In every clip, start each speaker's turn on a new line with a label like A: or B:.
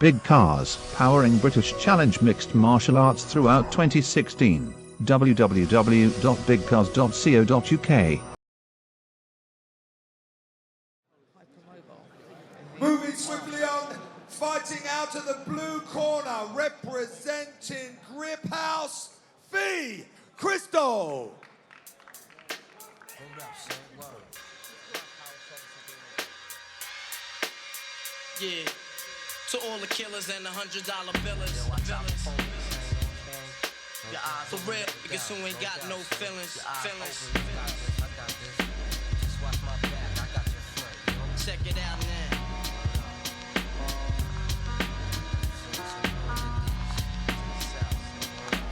A: Big Cars, powering British Challenge Mixed Martial Arts throughout 2016. www.bigcars.co.uk.
B: Moving swiftly on, fighting out of the blue corner, representing Grip House, Chrystall.
C: Yeah, to all the killers and the $100 billers. For real, niggas who ain't got no feelings. Check it out now.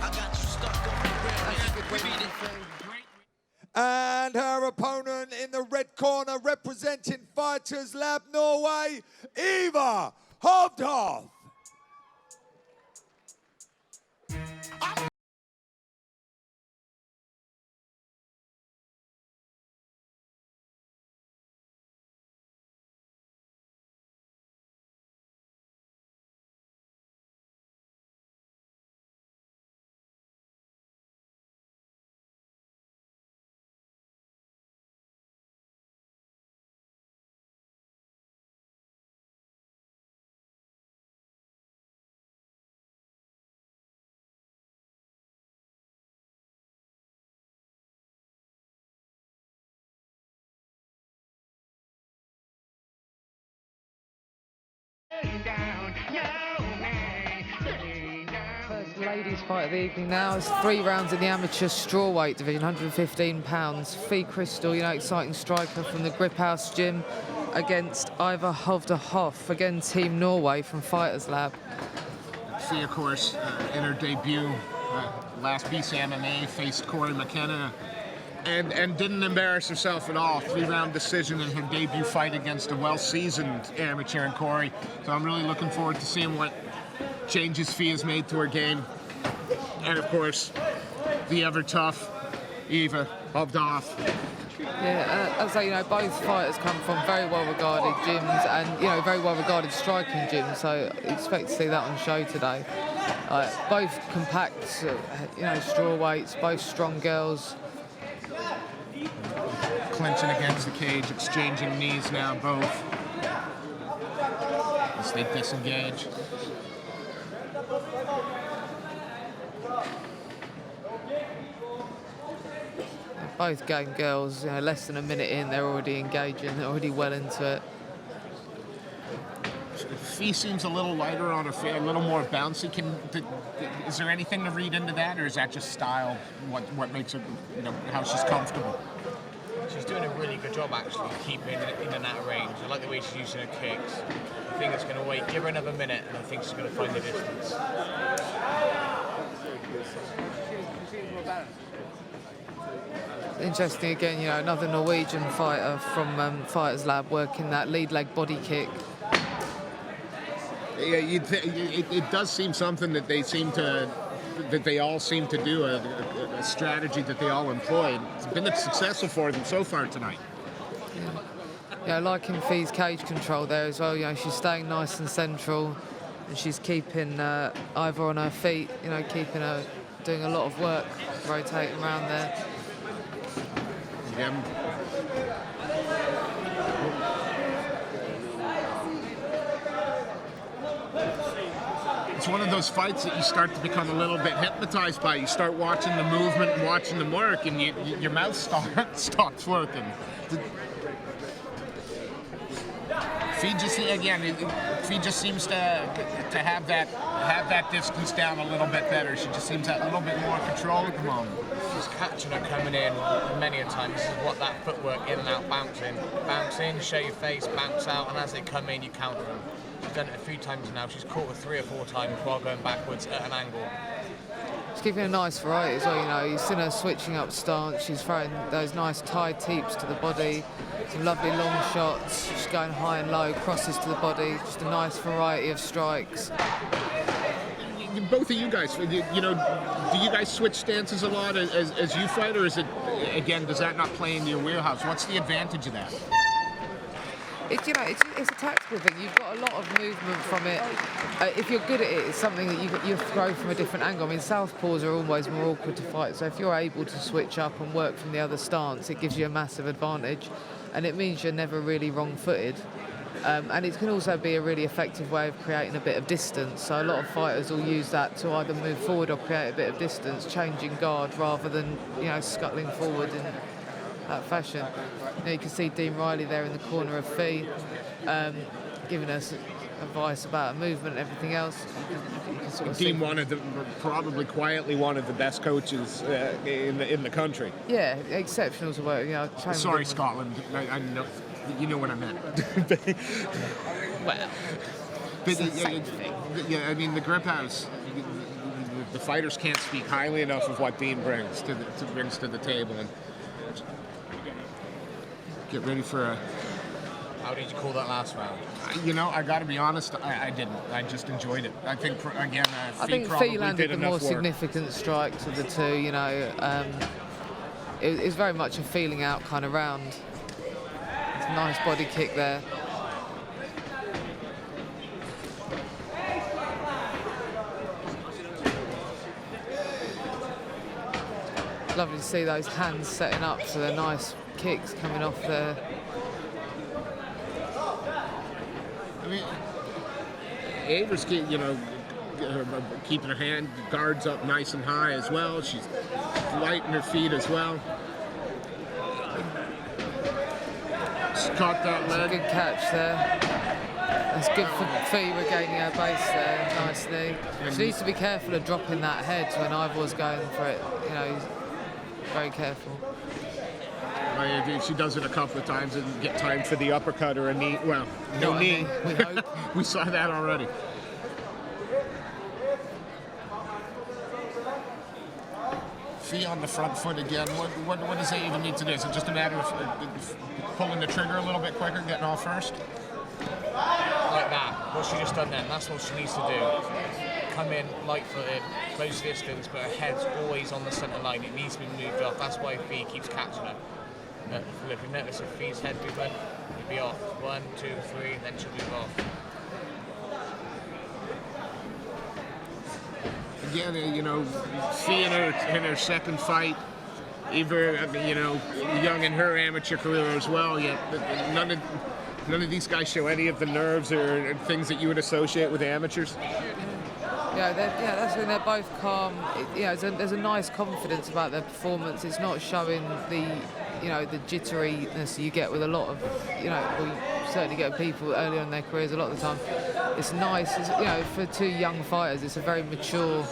C: I got you stuck on the real.
B: And her opponent in the red corner, representing Fighters Lab Norway, Eivor Hovde Hoff.
D: First ladies fight of the evening now. It's 3 rounds in the amateur strawweight division, 115 pounds. Chrystall, you know, exciting striker from the Grip House gym, against Eivor Hovde Hoff, again Team Norway from Fighters Lab.
E: She, of course, in her debut, last BCMMA, faced Corey McKenna, and didn't embarrass herself at all. 3-round decision in her debut fight against a well-seasoned amateur in Corey. So I'm really looking forward to seeing what changes Fee has made to her game. And of course, the ever tough Eivor Hovde Hoff.
D: Yeah, as I say, you know, both fighters come from very well-regarded gyms and, you know, very well-regarded striking gyms, so expect to see that on show today. Both compact, you know, strawweights, both strong girls.
E: Clinching against the cage, exchanging knees now, both. As they disengage.
D: Both game girls, you know, less than a minute in, they're already engaging, they're already well into it.
E: Fee seems a little lighter on her feet, a little more bouncy. Is there anything to read into that, or is that just style? What makes her, you know, how she's comfortable?
F: She's doing a really good job actually keeping in and out of range. I like the way she's using her kicks. I think it's going to wait. Give her another minute, and I think she's going to find the distance.
D: Interesting again, you know, another Norwegian fighter from Fighters Lab working that lead leg body kick.
E: Yeah, it does seem something that they all seem to do, a strategy that they all employ. It's been successful for them so far tonight.
D: Yeah, liking Fee's cage control there as well. You know, she's staying nice and central, and she's keeping Eivor on her feet. You know, keeping her doing a lot of work, rotating around there.
E: Yeah. It's one of those fights that you start to become a little bit hypnotized by. You start watching the movement and watching them work, and your mouth stops working. Fee just seems to have that distance down a little bit better. She just seems to have a little bit more control at the moment.
F: She's catching her coming in many a time. This is what that footwork in and out bouncing. Bounce in, show your face, bounce out, and as they come in, you counter them. She's done it a few times now. She's caught her 3 or 4 times while going backwards at an angle.
D: She's giving a nice variety as well, you know. You've seen her switching up stance. She's throwing those nice tied teeps to the body. Some lovely long shots. She's going high and low, crosses to the body. Just a nice variety of strikes.
E: Both of you guys, you know, do you guys switch stances a lot as you fight, or is it, again, does that not play into your wheelhouse? What's the advantage of that?
D: It's a tactical thing. You've got a lot of movement from it. If you're good at it, it's something that you throw from a different angle. I mean, southpaws are always more awkward to fight, so if you're able to switch up and work from the other stance, it gives you a massive advantage, and it means you're never really wrong-footed. And it can also be a really effective way of creating a bit of distance. So a lot of fighters will use that to either move forward or create a bit of distance, changing guard rather than scuttling forward in that fashion. You can see Dean Riley there in the corner of Fee, giving us advice about movement and everything else. You can sort of
E: Dean probably quietly one of the best coaches in the country.
D: Yeah, exceptional to work.
E: Sorry, Scotland. I know. You know what I meant.
D: Well,
E: I mean, the Grip House, the fighters can't speak highly enough of what Dean brings to the table. And get ready for a...
F: How did you call that last round?
E: I got to be honest, I didn't. I just enjoyed it. I think, again,
D: Fee landed the more significant strikes of the two. It was very much a feeling out kind of round. Nice body kick there. Lovely to see those hands setting up for the nice kicks coming off there.
E: I mean, Eivor's keeping her hand guards up nice and high as well. She's light in her feet as well. Caught that leg.
D: Good catch there. That's good for Fee regaining her base there nicely. She needs to be careful of dropping that head when Eivor's going for it. He's very careful.
E: If she does it a couple of times and get time for the uppercut or a knee. Well, no knee.
D: We hope.
E: We saw that already. Fee on the front foot again. What does they even need to do? Is it just a matter of pulling the trigger a little bit quicker, getting off first?
F: Like that. What she just done then, that's what she needs to do. Come in light-footed, close distance, but her head's always on the centre line. It needs to be moved off. That's why Fee keeps catching her. If you notice, if Fee's head movement, it'll be off. 1, 2, 3, then she'll move off.
E: Again, Fee in her second fight, Eivor, young in her amateur career as well. Yet none of these guys show any of the nerves or things that you would associate with amateurs.
D: That's when they're both calm. There's a nice confidence about their performance. It's not showing the jitteriness you get with a lot of, you certainly get people early on in their careers. A lot of the time, it's nice. For two young fighters, it's a very mature,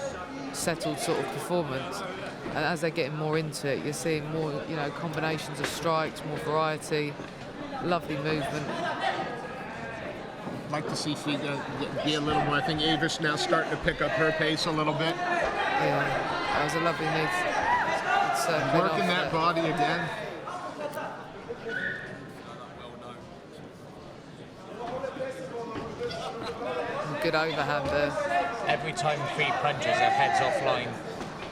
D: settled sort of performance. And as they're getting more into it, you're seeing more, combinations of strikes, more variety, lovely movement.
E: I'd like to see Fee be a little more. I think Eivor's now starting to pick up her pace a little bit.
D: Yeah, that was a lovely move.
E: Working that body again.
D: Good overhand there.
F: Every time Fee punches, her head's offline.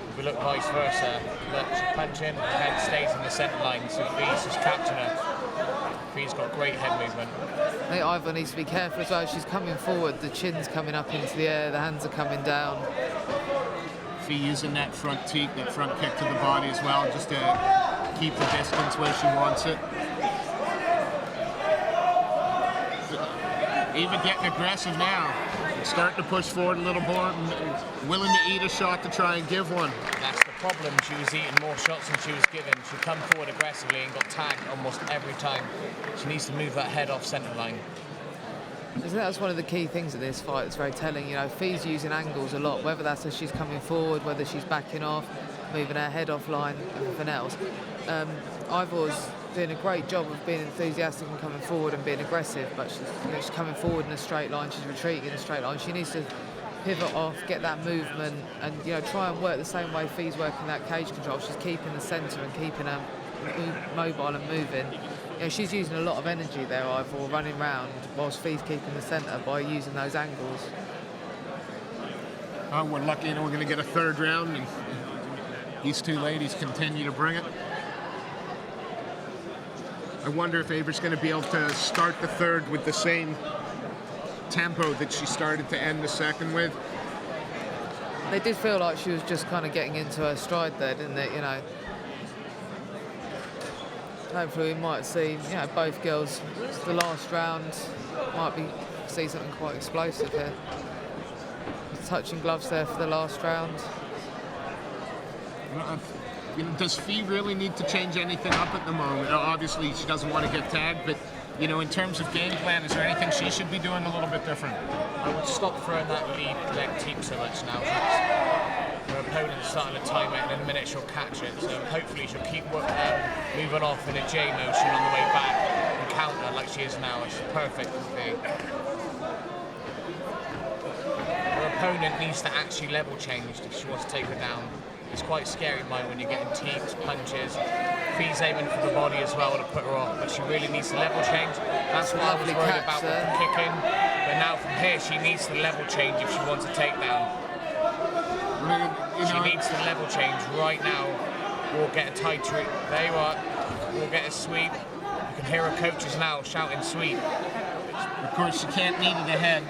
F: If we look vice versa, look, she's punching, her head stays in the centre line, so Fee's just catching her. Fee's got great head movement.
D: I think Eivor needs to be careful as well. She's coming forward, the chin's coming up into the air, the hands are coming down.
E: Fee using that front kick to the body as well, just to keep the distance where she wants it. Even getting aggressive now, starting to push forward a little more, willing to eat a shot to try and give one.
F: That's the problem. She was eating more shots than she was giving. She come forward aggressively and got tagged almost every time. She needs to move that head off centre line.
D: I think that's one of the key things of this fight. It's very telling. Fee's using angles a lot, whether that's as she's coming forward, whether she's backing off, moving her head offline, everything else. Eivor's doing a great job of being enthusiastic and coming forward and being aggressive, but she's coming forward in a straight line, she's retreating in a straight line. She needs to pivot off, get that movement, and try and work the same way Fee's working that cage control. She's keeping the centre and keeping her mobile and moving. She's using a lot of energy there, Eivor, running round, whilst Fee's keeping the centre by using those angles.
E: We're lucky, we're going to get a third round, and these two ladies continue to bring it. I wonder if Eivor's going to be able to start the third with the same tempo that she started to end the second with.
D: They did feel like she was just kind of getting into her stride there, didn't it? You know. Hopefully we might see, you know, both girls. The last round might be see something quite explosive here. Touching gloves there for the last round.
E: You know, does Fee really need to change anything up at the moment? Obviously, she doesn't want to get tagged, but you know, in terms of game plan, is there anything she should be doing a little bit different?
F: I would stop throwing that lead leg teep so much now. Her opponent's starting to time it, and in a minute she'll catch it. So hopefully she'll keep moving off in a J motion on the way back and counter like she is now. It's perfect for Fee. Her opponent needs to actually level change if she wants to take her down. It's quite scary, Mike, when you're getting teeps, punches. Fee's aiming for the body as well to put her off, but she really needs to level change. That's what I was worried about with the kicking. But now from here, she needs to level change if she wants a takedown. She needs to level change right now, or get a tight treat. There you are. Or get a sweep. You can hear her coaches now shouting sweep.
E: Of course, she can't need it ahead.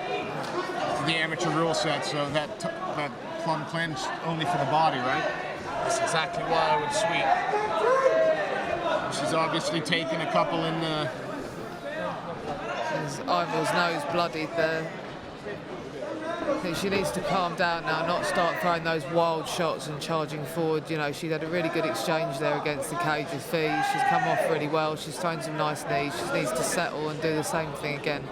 E: The amateur rule set, so that plum clinch only for the body, right?
F: That's exactly why I would sweep.
E: She's obviously taken a couple in the...
D: There's Eivor's nose bloodied there. I think she needs to calm down now, not start throwing those wild shots and charging forward. You know, she had a really good exchange there against the cage with Fee. She's come off really well. She's thrown some nice knees. She needs to settle and do the same thing again.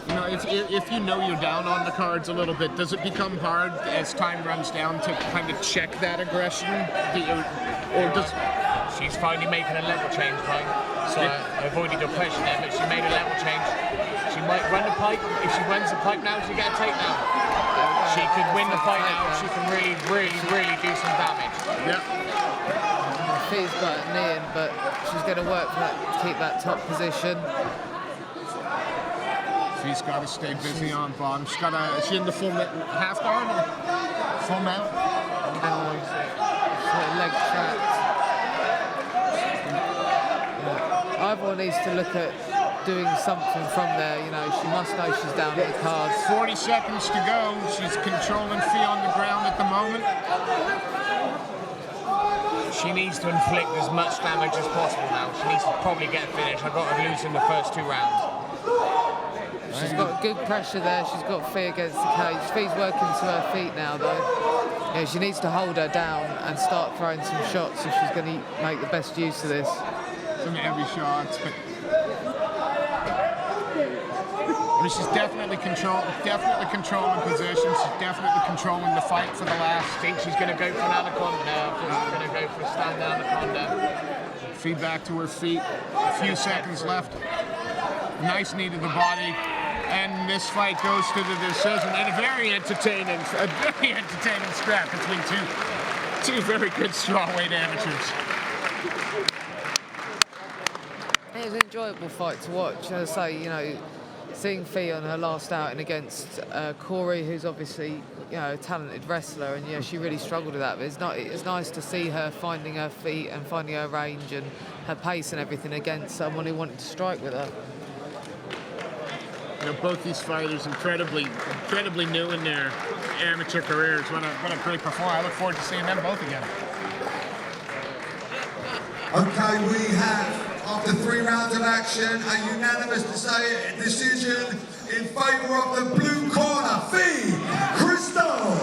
E: You know, if you know you're down on the cards a little bit, does it become hard as time runs down to kind of check that aggression? Or does...
F: She's finally making a level change, Mike. So I avoided your question there, but she made a level change. She might run the pipe. If she runs the pipe now, she'll get a takedown. She could win the fight now. She can really do some damage.
E: Yeah.
D: Fee's got a knee in, but she's going to work for that, to keep that top position.
E: She's got to stay busy on bottom. She's got a... Is she in the full half guard or full mount?
D: Leg trapped. Eivor needs to look at doing something from there. You know, she must know she's down at the cards.
E: 40 seconds to go. She's controlling Fee on the ground at the moment.
F: She needs to inflict as much damage as possible now. She needs to probably get a finish. I've got her losing the first 2 rounds.
D: She's got good pressure there. She's got Fee against the cage. Fee's working to her feet now, though. Yeah, she needs to hold her down and start throwing some shots if she's going to make the best use of this.
E: Some heavy shots, but she's definitely controlling position. She's definitely controlling the fight for the last.
F: I think she's going to go for an anaconda now. She's going to go for a stand anaconda.
E: Feed back to her feet. A few seconds left. Nice knee to the body. And this fight goes to the decision. And a very entertaining scrap between two very good strawweight amateurs.
D: It was an enjoyable fight to watch. As I say, you know, seeing Fee on her last outing against Corey, who's obviously, you know, a talented wrestler, and yeah, she really struggled with that. But it's nice to see her finding her feet and finding her range and her pace and everything against someone who wanted to strike with her.
E: You know, both these fighters incredibly new in their amateur careers. What a great performance. I look forward to seeing them both again.
B: Okay, we have, after 3 rounds of action, a unanimous decision in favour of the blue corner, Fee Chrystall.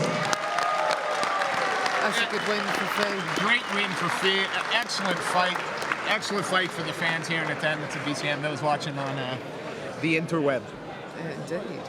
D: That's a good win for Fee.
E: Great win for Fee. Excellent fight. Excellent fight for the fans here in attendance at BCM. Those watching on the interweb.
D: Indeed.